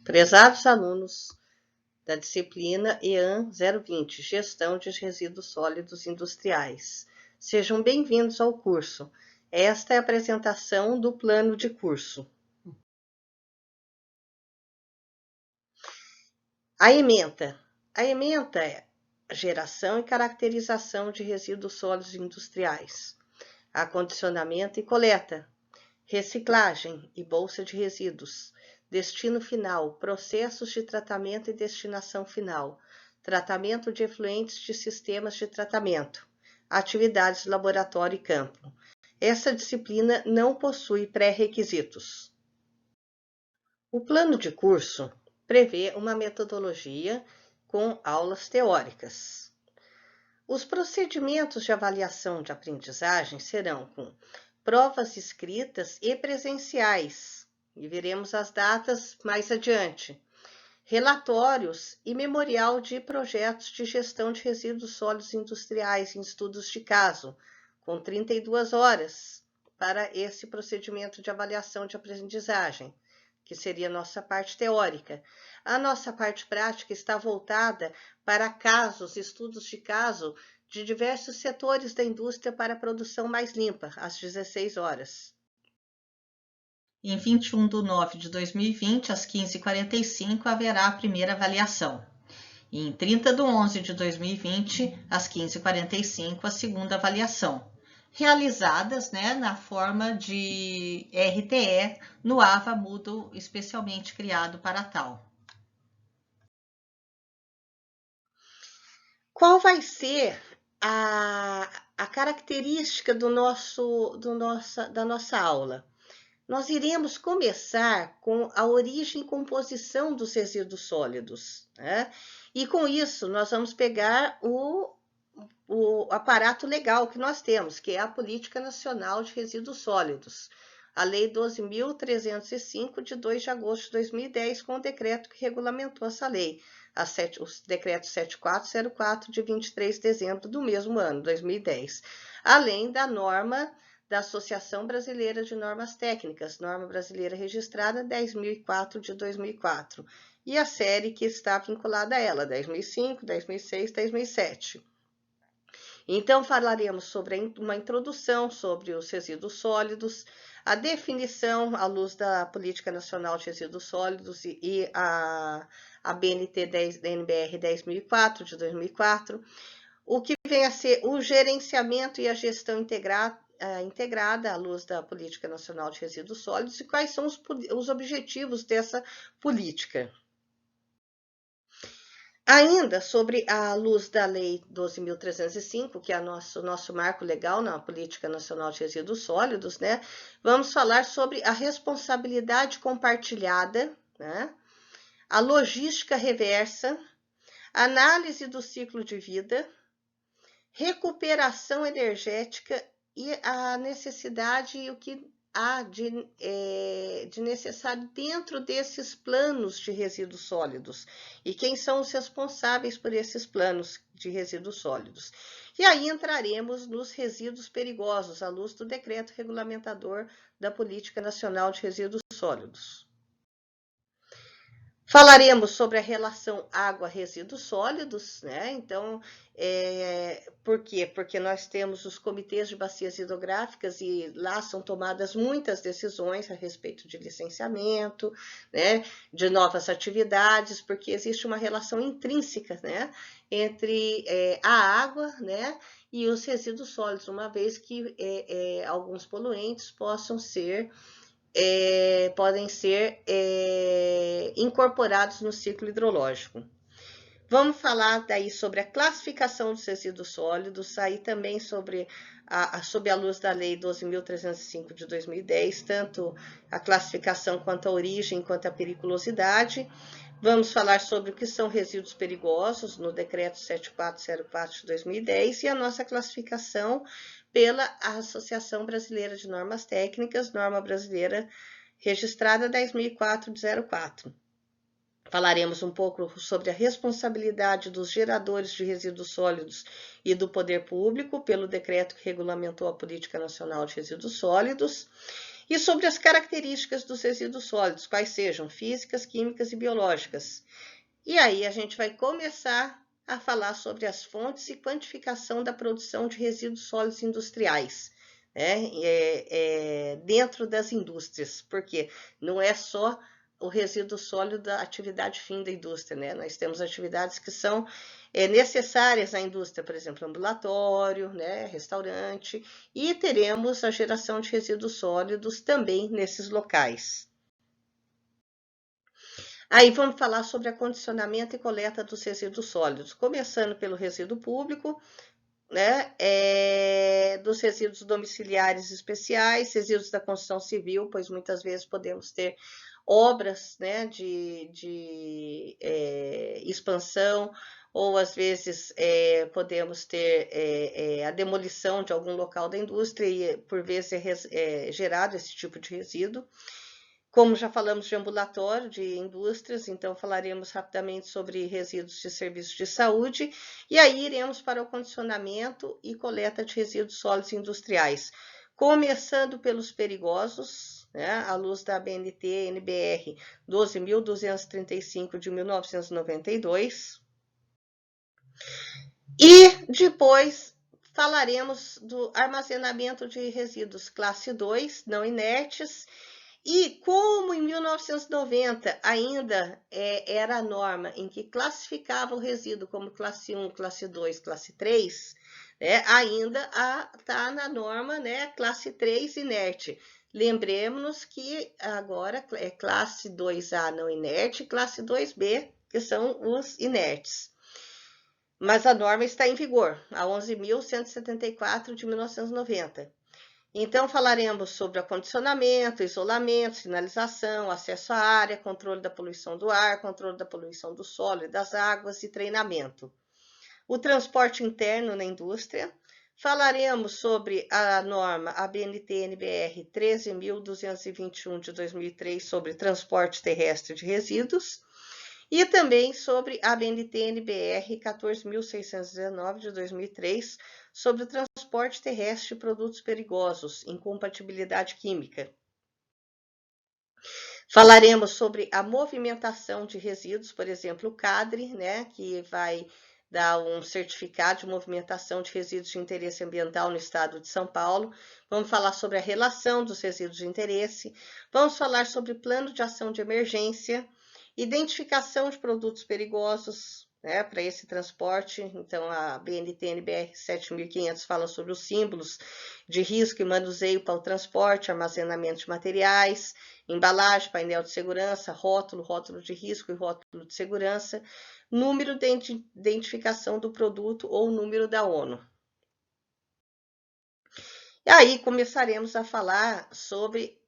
Prezados alunos da disciplina EAN 020, Gestão de Resíduos Sólidos Industriais, sejam bem-vindos ao curso. Esta é a apresentação do plano de curso. A ementa. A ementa é geração e caracterização de resíduos sólidos industriais, acondicionamento e coleta, reciclagem e bolsa de resíduos, destino final, processos de tratamento e destinação final, tratamento de efluentes de sistemas de tratamento, atividades laboratório e campo. Essa disciplina não possui pré-requisitos. O plano de curso prevê uma metodologia com aulas teóricas. Os procedimentos de avaliação de aprendizagem serão com provas escritas e presenciais, e veremos as datas mais adiante, relatórios e memorial de projetos de gestão de resíduos sólidos industriais em estudos de caso, com 32 horas para esse procedimento de avaliação de aprendizagem, que seria a nossa parte teórica. A nossa parte prática está voltada para casos, estudos de caso, de diversos setores da indústria para a produção mais limpa, às 16 horas. Em 21 de nove de 2020, às 15h45, haverá a primeira avaliação. E em 30 de 11 de 2020, às 15h45, a segunda avaliação, realizadas na forma de RTE no AVA Moodle, especialmente criado para tal. Qual vai ser a característica da nossa aula? Nós iremos começar com a origem e composição dos resíduos sólidos, né? E com isso nós vamos pegar o aparato legal que nós temos, que é a Política Nacional de Resíduos Sólidos, a Lei 12.305, de 2 de agosto de 2010, com o decreto que regulamentou essa lei, o decreto 7404, de 23 de dezembro do mesmo ano, 2010, além da norma da Associação Brasileira de Normas Técnicas, norma brasileira registrada 10.004 de 2004, e a série que está vinculada a ela, 10.005, 10.006, 10.007. Então, falaremos sobre uma introdução sobre os resíduos sólidos, a definição à luz da Política Nacional de Resíduos Sólidos e a BNT 10, da NBR 10.004 de 2004, o que vem a ser o gerenciamento e a gestão integrada à luz da Política Nacional de Resíduos Sólidos e quais são os objetivos dessa política. Ainda sobre a luz da Lei 12.305, que é o nosso marco legal na Política Nacional de Resíduos Sólidos, vamos falar sobre a responsabilidade compartilhada, a logística reversa, análise do ciclo de vida, recuperação energética e a necessidade e o que há de necessário dentro desses planos de resíduos sólidos e quem são os responsáveis por esses planos de resíduos sólidos. E aí entraremos nos resíduos perigosos, à luz do decreto regulamentador da Política Nacional de Resíduos Sólidos. Falaremos sobre a relação água-resíduos sólidos, Então, por quê? Porque nós temos os comitês de bacias hidrográficas e lá são tomadas muitas decisões a respeito de licenciamento, de novas atividades, porque existe uma relação intrínseca, entre a água, e os resíduos sólidos, uma vez que alguns poluentes podem ser incorporados no ciclo hidrológico. Vamos falar daí sobre a classificação dos resíduos sólidos, aí também sob a luz da Lei 12.305 de 2010, tanto a classificação quanto a origem, quanto a periculosidade. Vamos falar sobre o que são resíduos perigosos no Decreto 7404 de 2010 e a nossa classificação pela Associação Brasileira de Normas Técnicas, norma brasileira registrada 10.004 de 04. Falaremos um pouco sobre a responsabilidade dos geradores de resíduos sólidos e do poder público pelo decreto que regulamentou a Política Nacional de Resíduos Sólidos. e sobre as características dos resíduos sólidos, quais sejam físicas, químicas e biológicas. E aí a gente vai começar a falar sobre as fontes e quantificação da produção de resíduos sólidos industriais, dentro das indústrias, porque não é só o resíduo sólido da atividade fim da indústria, né? Nós temos atividades que são necessárias à indústria, por exemplo, ambulatório, né, restaurante, e teremos a geração de resíduos sólidos também nesses locais. Aí vamos falar sobre acondicionamento e coleta dos resíduos sólidos, começando pelo resíduo público, né, dos resíduos domiciliares especiais, resíduos da construção civil, pois muitas vezes podemos ter obras, né, de expansão, ou às vezes podemos ter a demolição de algum local da indústria e por vezes é gerado esse tipo de resíduo. Como já falamos de ambulatório, de indústrias, então falaremos rapidamente sobre resíduos de serviços de saúde, e aí iremos para o condicionamento e coleta de resíduos sólidos industriais, começando pelos perigosos, né, à luz da ABNT-NBR 12.235 de 1992, e depois falaremos do armazenamento de resíduos classe 2, não inertes. E como em 1990 ainda era a norma em que classificava o resíduo como classe 1, classe 2, classe 3, ainda está na norma, né, classe 3 inerte. Lembremos que agora é classe 2A não inerte, classe 2B, que são os inertes. Mas a norma está em vigor, a 11.174 de 1990. Então, falaremos sobre acondicionamento, isolamento, sinalização, acesso à área, controle da poluição do ar, controle da poluição do solo e das águas e treinamento. O transporte interno na indústria. Falaremos sobre a norma ABNT-NBR 13.221 de 2003 sobre transporte terrestre de resíduos. E também sobre a ABNT-NBR 14.619 de 2003 sobre o transporte terrestre de produtos perigosos, incompatibilidade química. Falaremos sobre a movimentação de resíduos, por exemplo, o CADRE, né, que vai dar um certificado de movimentação de resíduos de interesse ambiental no estado de São Paulo. Vamos falar sobre a relação dos resíduos de interesse. Vamos falar sobre plano de ação de emergência, identificação de produtos perigosos, né, para esse transporte. Então, a BNT-NBR 7.500 fala sobre os símbolos de risco e manuseio para o transporte, armazenamento de materiais, embalagem, painel de segurança, rótulo de risco e rótulo de segurança, número de identificação do produto ou número da ONU. E aí começaremos a falar sobre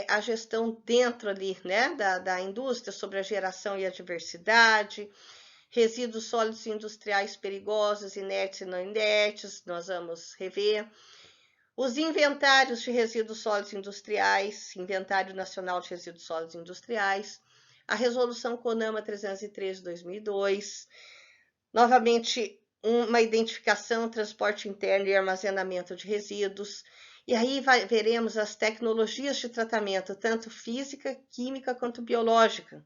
a gestão dentro ali, né, da indústria, sobre a geração e a diversidade, resíduos sólidos industriais perigosos, inertes e não inertes, nós vamos rever. Os inventários de resíduos sólidos industriais, Inventário Nacional de Resíduos Sólidos Industriais, a Resolução CONAMA 303 de 2002, novamente uma identificação, transporte interno e armazenamento de resíduos. E aí veremos as tecnologias de tratamento, tanto física, química quanto biológica.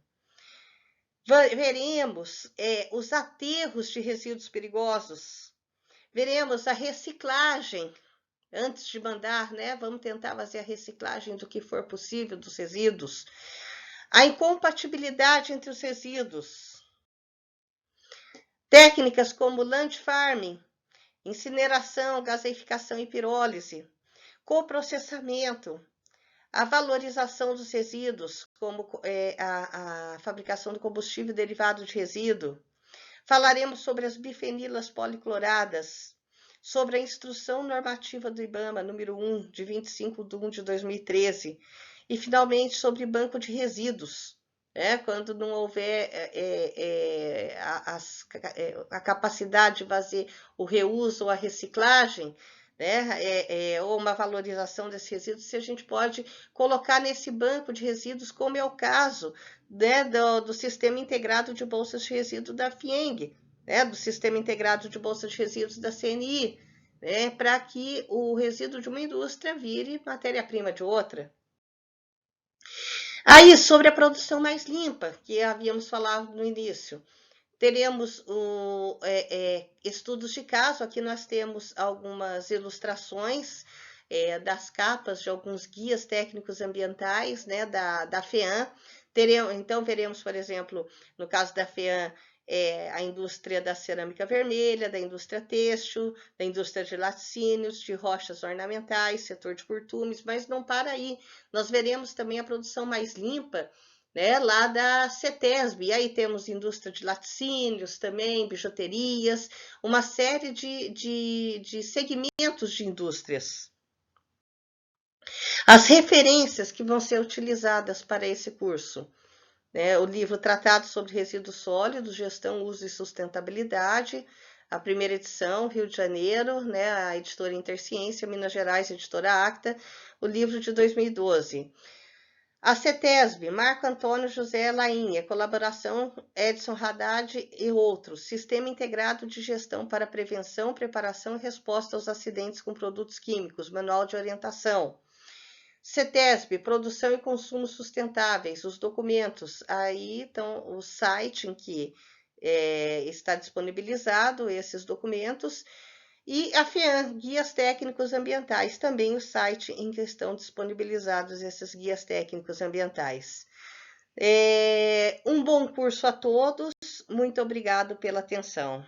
Veremos os aterros de resíduos perigosos. Veremos a reciclagem. Antes de mandar, né, vamos tentar fazer a reciclagem do que for possível dos resíduos. A incompatibilidade entre os resíduos. Técnicas como land farming, incineração, gaseificação e pirólise, coprocessamento, a valorização dos resíduos, como a fabricação do combustível derivado de resíduo. Falaremos sobre as bifenilas policloradas, sobre a instrução normativa do IBAMA, número 1, de 25 de 1 de 2013, e, finalmente, sobre banco de resíduos, quando não houver a capacidade de fazer o reuso ou a reciclagem, ou uma valorização desses resíduos, se a gente pode colocar nesse banco de resíduos, como é o caso, né, do Sistema Integrado de Bolsas de Resíduos da FIENG, do Sistema Integrado de Bolsas de Resíduos da CNI, para que o resíduo de uma indústria vire matéria-prima de outra. Aí, sobre a produção mais limpa, que havíamos falado no início, teremos estudos de caso. Aqui nós temos algumas ilustrações das capas de alguns guias técnicos ambientais, né, da FEAM. Então, veremos, por exemplo, no caso da FEAM, a indústria da cerâmica vermelha, da indústria têxtil, da indústria de laticínios, de rochas ornamentais, setor de curtumes, mas não para aí. Nós veremos também a produção mais limpa, né, lá da CETESB. E aí temos indústria de laticínios também, bijuterias, uma série de segmentos de indústrias. As referências que vão ser utilizadas para esse curso, né, o livro Tratado sobre Resíduos Sólidos, Gestão, Uso e Sustentabilidade, a primeira edição, Rio de Janeiro, né, a editora Interciência, Minas Gerais, editora Acta, o livro de 2012. A CETESB, Marco Antônio José Lainha, colaboração Edson Haddad e outros, Sistema Integrado de Gestão para Prevenção, Preparação e Resposta aos Acidentes com Produtos Químicos, Manual de Orientação. CETESB, Produção e Consumo Sustentáveis, os documentos, aí estão o site em que está disponibilizado esses documentos, e a FEAM, Guias Técnicos Ambientais, também o site em que estão disponibilizados esses guias técnicos ambientais. Um bom curso a todos, muito obrigado pela atenção.